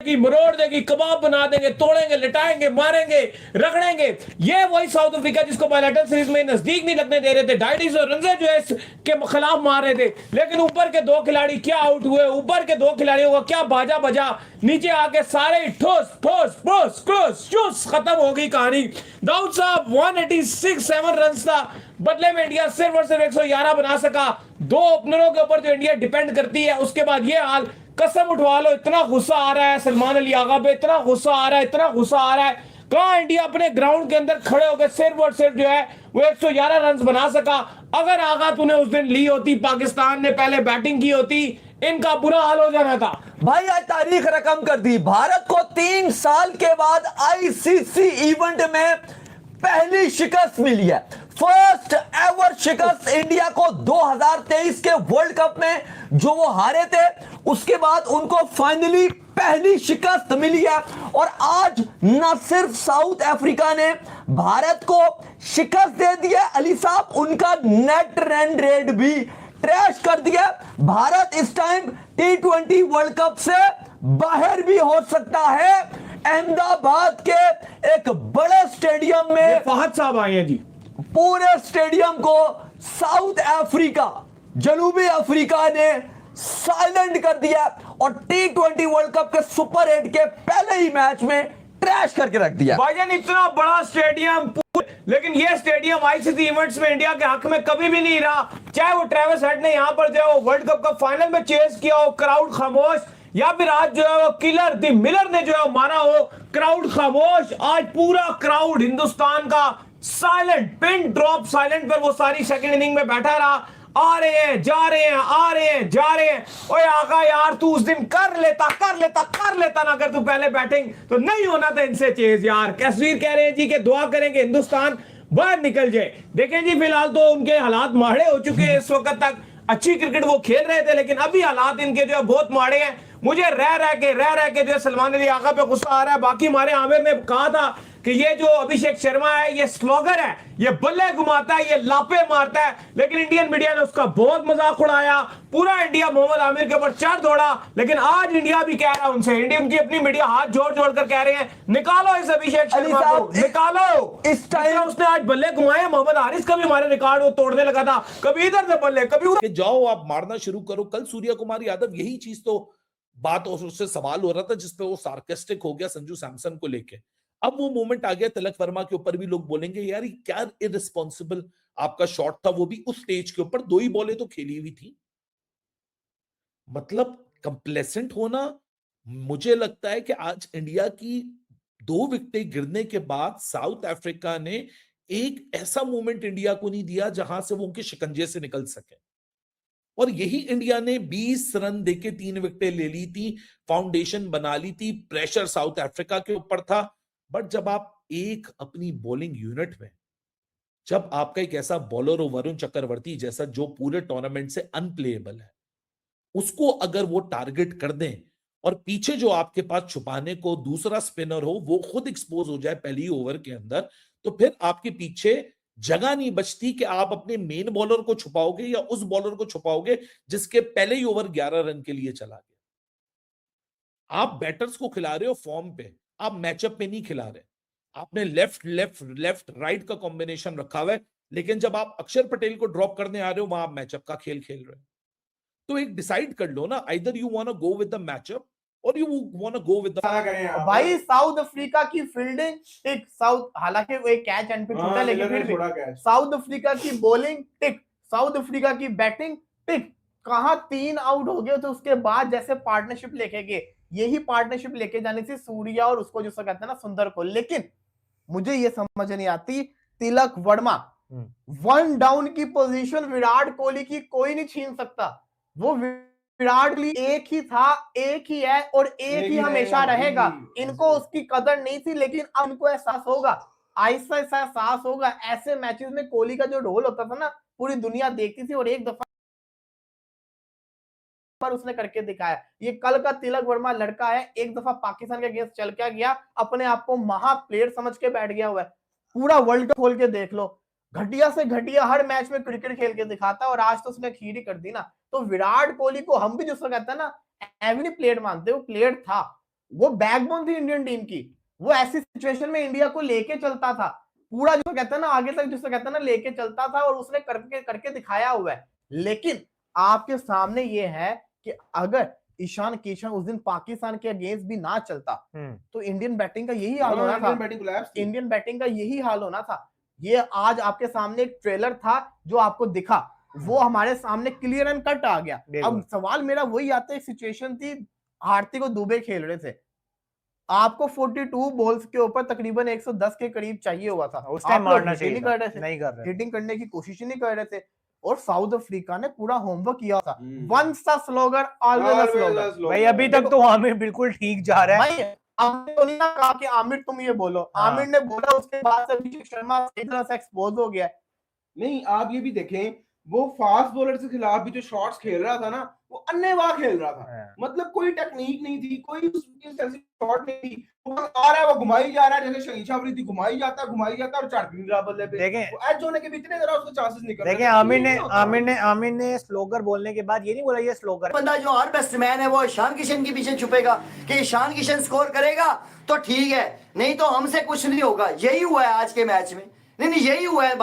की मरोड़ देगी, कबाब बना देंगे, तोड़ेंगे, लिटाएंगे, मारेंगे, रगड़ेंगे। ये वही साउथ अफ्रीका जिसको बायलैटरल सीरीज में नजदीक नहीं लगने दे रहे थे, 250 रन जो है के खिलाफ मार रहे थे, लेकिन ऊपर के दो खिलाड़ी क्या आउट हुए, ऊपर के दो खिलाड़ियों का क्या बाजा बजा, नीचे आके सारे ठोस ठोस ठोस ठोस ठोस, खत्म हो गई कहानी। दाऊद साहब 186 रन था, बदले में इंडिया सिर्फ और सिर्फ 111 बना सका। दो ओपनरों के ऊपर जो इंडिया डिपेंड करती है, उसके बाद ये हाल। कसम उठवा लो, इतना गुस्सा आ रहा है सलमान अली आगा पे, इतना गुस्सा आ रहा है, इतना गुस्सा आ रहा है। कहां इंडिया अपने ग्राउंड के अंदर खड़े होकर सिर्फ और सिर्फ जो है वो 111 रन बना सका। अगर आगा तूने उस दिन ली होती, पाकिस्तान ने पहले बैटिंग की होती, इनका बुरा हाल हो जाना था। भाई आज तारीख रकम कर दी। भारत को 3 साल के बाद आईसीसी इवेंट में पहली शिकस्त मिली है। फर्स्ट एवर शिकस्त इंडिया को 2023 के वर्ल्ड कप में जो वो हारे थे, उसके बाद उनको फाइनली पहली शिकस्त मिली है। और आज न सिर्फ साउथ अफ्रीका ने भारत को शिकस्त दे दी है, अली साहब उनका नेट रन रेट भी ट्रैश कर दिया। भारत इस टाइम T20 वर्ल्ड कप से बाहर भी हो सकता है। अहमदाबाद के एक बड़े स्टेडियम में फहद साहब आए हैं जी, पूरे स्टेडियम को साउथ अफ्रीका, जनूबी अफ्रीका ने साइलेंट कर दिया और T20 वर्ल्ड कप के सुपर 8 के पहले ही मैच में ट्रैश करके रख दिया। भाईजान इतना बड़ा स्टेडियम, लेकिन ये स्टेडियम आईसीसी इवेंट्स में इंडिया के हक में कभी भी नहीं रहा। चाहे वो ट्रेविस हेड ने यहां पर जो है वर्ल्ड कप का फाइनल में चेस किया हो, क्राउड खामोश, या फिर आज जो है वो किलर दी मिलर ने जो है मारा हो, क्राउड खामोश। आज पूरा क्राउड हिंदुस्तान का साइलेंट, पिन ड्रॉप साइलेंट पर वो सारी सेकंड इनिंग में बैठा रहा। आ रहे हैं, जा रहे हैं, आ रहे हैं, जा रहे हैं। ओए आका यार, तू उस दिन कर लेता ना, अगर तू पहले बैटिंग तो नहीं होना था इनसे चेज यार। कश्मीर कह रहे हैं जी कि दुआ करेंगे हिंदुस्तान बाहर निकल जाए। देखें जी, फिलहाल तो उनके हालात माड़े हो चुके हैं। इस वक्त तक अच्छी क्रिकेट वो खेल रहे थे, लेकिन अभी हालात इनके जो है बहुत माड़े हैं। मुझे रह रह के जो है सलमान अली आगा पे गुस्सा आ रहा है। बाकी हमारे आमिर ने कहा था कि ये जो अभिषेक शर्मा है, ये स्लॉगर है, ये बल्ले घुमाता है, ये लापे मारता है, लेकिन इंडियन मीडिया ने उसका बहुत मजाक उड़ाया। पूरा इंडिया मोहम्मद आमिर के ऊपर चढ़ दौड़ा, लेकिन आज इंडिया भी कह रहा है उनसे, इंडिया की अपनी मीडिया हाथ जोड़ जोड़ कर कह रहे हैं, निकालो इस अभिषेक शर्मा को, निकालो। इस टाइम उसने आज बल्ले घुमाए। मोहम्मद हारिस का भी हमारे रिकॉर्ड वो तोड़ने लगा था, कभी इधर से बल्ले, कभी उधर। जाओ आप मारना शुरू करो। कल सूर्य कुमार यादव यही चीज तो बात, उससे सवाल हो रहा था जिसपे वो सार्केस्टिक हो गया संजू सैमसन को लेके। अब वो मोमेंट आ गया तिलक वर्मा के ऊपर भी, लोग बोलेंगे यार क्या इररिस्पॉन्सिबल आपका शॉट था, वो भी उस स्टेज के ऊपर, 2 ही बॉलें तो खेली हुई थी। मतलब कंप्लेसेंट होना, मुझे लगता है कि आज इंडिया की 2 विकेटें गिरने के बाद साउथ अफ्रीका ने एक ऐसा मोमेंट इंडिया को नहीं दिया जहां से वो उनके शिकंजे से निकल सके। और यही इंडिया ने 20 रन देके 3 विकेटें ले ली थी, फाउंडेशन बना ली थी, प्रेशर साउथ अफ्रीका के ऊपर था। बट जब आप एक अपनी बॉलिंग यूनिट में, जब आपका एक ऐसा बॉलर हो वरुण चक्रवर्ती जैसा जो पूरे टूर्नामेंट से अनप्लेएबल है, उसको अगर वो टारगेट कर दें और पीछे जो आपके पास छुपाने को दूसरा स्पिनर हो वो खुद एक्सपोज हो जाए पहली ओवर के अंदर, तो फिर आपके पीछे जगह नहीं बचती कि आप अपने मेन बॉलर को छुपाओगे या उस बॉलर को छुपाओगे जिसके पहले ही ओवर 11 रन के लिए चला गया। आप बैटर्स को खिला रहे हो फॉर्म पे, आप मैचअप पे नहीं खिला रहे। आपने लेफ्ट लेफ्ट लेफ्ट राइट का कॉम्बिनेशन रखा हुआ है, लेकिन जब आप अक्षर पटेल को ड्रॉप करने आ रहे हो वहां आप मैचअप का खेल खेल रहे हो। तो एक डिसाइड कर लो ना, either you want to go with the matchup or you want to go with the. भाई साउथ अफ्रीका की फील्डिंग टिक, साउथ हालांकि वो एक कैच एंड पे छूटा, लेकिन फिर भी साउथ अफ्रीका की बॉलिंग टिक, साउथ अफ्रीका की बैटिंग टिक। कहां 3 आउट हो गए तो उसके बाद जैसे पार्टनरशिप लेके गए, यही पार्टनरशिप लेके जानी थी सूर्या और उसको जिसको कहते हैं ना सुंदर को। लेकिन मुझे ये समझ नहीं आती, तिलक वर्मा 1 डाउन की पोजीशन विराट कोहली की कोई नहीं छीन सकता। वो विराट कोहली एक ही था, एक ही है और एक ही हमेशा रहेगा। इनको उसकी कदर नहीं थी, लेकिन अब इनको एहसास होगा, आहिस्ता आहिस्ता एहसास होगा। ऐसे मैचेस में कोहली का जो रोल होता था ना, पूरी दुनिया देखती थी और एक दफा पर उसने करके दिखाया। ये कल का तिलक वर्मा लड़का है, एक दफा पाकिस्तान के अगेंस्ट चल के गया, अपने आप को महा प्लेयर समझ के बैठ गया हुआ है। पूरा वर्ल्ड कप खोल के देख लो, घटिया से घटिया हर मैच में क्रिकेट खेल के दिखाता है और आज तो उसने खीर ही कर दी ना। तो विराट कोहली को हम भी जिसको कहते हैं ना एवरी प्लेयर मानते, वो प्लेयर था। वो बैकबोन थी इंडियन टीम की, वो ऐसी सिचुएशन में इंडिया को लेके चलता था पूरा, जो कहता है ना आगे तक, जिसको कहता है ना लेके चलता था, और उसने करके दिखाया हुआ है। लेकिन आपके सामने ये है कि अगर ईशान किशन उस दिन पाकिस्तान के अगेंस्ट भी ना चलता तो इंडियन बैटिंग का यही हाल होना था, इंडियन बैटिंग का यही हाल होना था। ये आज आपके सामने एक ट्रेलर था जो आपको दिखा, वो हमारे सामने क्लियर एंड कट आ गया। अब सवाल मेरा वही आता है, एक सिचुएशन थी हार्दिक और दुबे खेल रहे थे, आपको 42 बॉल्स के ऊपर तकरीबन 110 के करीब चाहिए हुआ था, उस टाइम मारना चाहिए, नहीं कर रहे थे, नहीं कर रहे, हिटिंग करने की कोशिश ही नहीं कर रहे थे। और साउथ अफ्रीका ने पूरा होमवर्क किया था, once the slogan always the slogan. भाई अभी तक तो आमिर बिल्कुल ठीक जा रहा है। भाई आमिर तो नहीं ना कहा कि आमिर तुम ये बोलो, आमिर ने बोला, उसके बाद से अभिषेक शर्मा सही तरह से एक्सपोज हो गया। नहीं आप ये भी देखें, वो फास्ट बॉलर के खिलाफ भी जो शॉट्स खेल रहा था ना, वो अन्नेवाह खेल रहा था, मतलब कोई टेक्निक नहीं थी, कोई उसकी शॉट नहीं थी, वो आ रहा है, वो घुमाई जा रहा है, जैसे शहीद अफरीदी घुमाई जाता है और चार भी रहा बल्ले पे। देखें एज होने के भी इतने जरा उसको चांसेस निकल देखें, आमिर ने स्लोगर बोलने के बाद ये नहीं बोला ये स्लोगर। बंदा जो और बैट्समैन है वो ईशान किशन के पीछे छुपेगा कि ईशान किशन स्कोर करेगा तो ठीक है, नहीं तो हमसे कुछ नहीं होगा। यही हुआ है आज के मैच में, नहीं यही हुआ है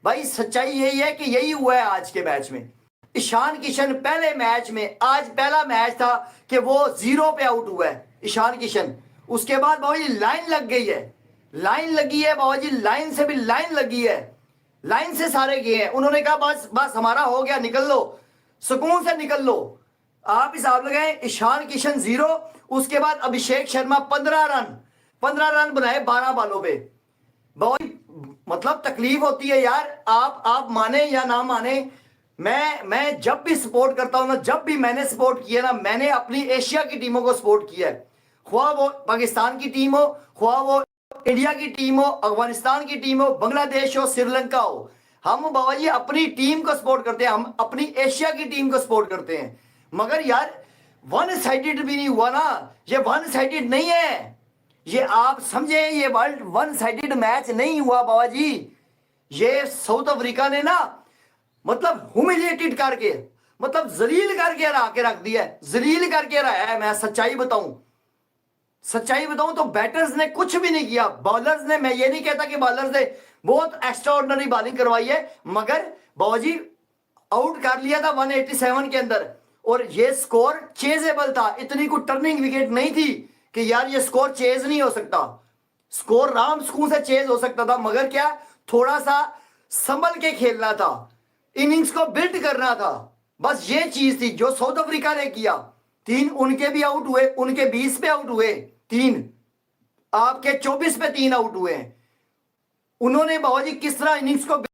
भाई सच्चाई यही है कि यही हुआ है आज के मैच में। ईशान किशन पहले मैच में, आज पहला मैच था कि वो 0 पे आउट हुआ है ईशान किशन। उसके बाद बाबूजी लाइन लग गई है, लाइन लगी है बाबूजी, लाइन से भी लाइन लगी है, लाइन से सारे गए हैं। उन्होंने कहा बस हमारा हो गया, निकल लो, सुकून से निकल लो। आप हिसाब लगाएं, ईशान किशन 0, उसके बाद अभिषेक शर्मा 15 रन बनाए 12 बालों पे। बाबूजी मतलब तकलीफ होती है यार, आप माने या ना माने, मैं जब भी सपोर्ट करता हूं ना, जब भी मैंने सपोर्ट किया ना, मैंने अपनी एशिया की टीमों को सपोर्ट किया है, ख्वाह वो पाकिस्तान की टीम हो, ख्वाह वो इंडिया की टीम हो, अफगानिस्तान की टीम हो, बांग्लादेश हो, श्रीलंका हो। हम बाबा जी अपनी टीम को सपोर्ट करते हैं, हम अपनी एशिया की टीम को सपोर्ट करते हैं। मगर यार वन साइडेड भी नहीं हुआ ना, ये वन साइडेड नहीं है, ये आप समझे, ये वर्ल्ड वन साइडेड मैच नहीं हुआ बाबा जी। ये साउथ अफ्रीका ने ना मतलब ह्यूमिलिएटेड करके, मतलब जलील करके रख दिया है, जलील करके रहा है। मैं सच्चाई बताऊं तो बैटर्स ने कुछ भी नहीं किया, बॉलर्स ने, मैं ये नहीं कहता कि बॉलर्स ने बहुत एक्स्ट्राऑर्डिनरी बॉलिंग करवाई है, मगर बाबूजी आउट कर लिया था 187 के अंदर। और ये स्कोर चेजेबल था, इतनी कोई टर्निंग विकेट नहीं थी कि यार ये स्कोर चेज नहीं हो सकता, स्कोर राम सुकून से चेज हो सकता था, मगर क्या थोड़ा सा संभल के खेलना था, इनिंग्स को बिल्ड करना था, बस ये चीज थी जो साउथ अफ्रीका ने किया। 3 उनके भी आउट हुए, उनके 20 पे आउट हुए 3, आपके 24 पे 3 आउट हुए। उन्होंने बाबूजी किस तरह इनिंग्स को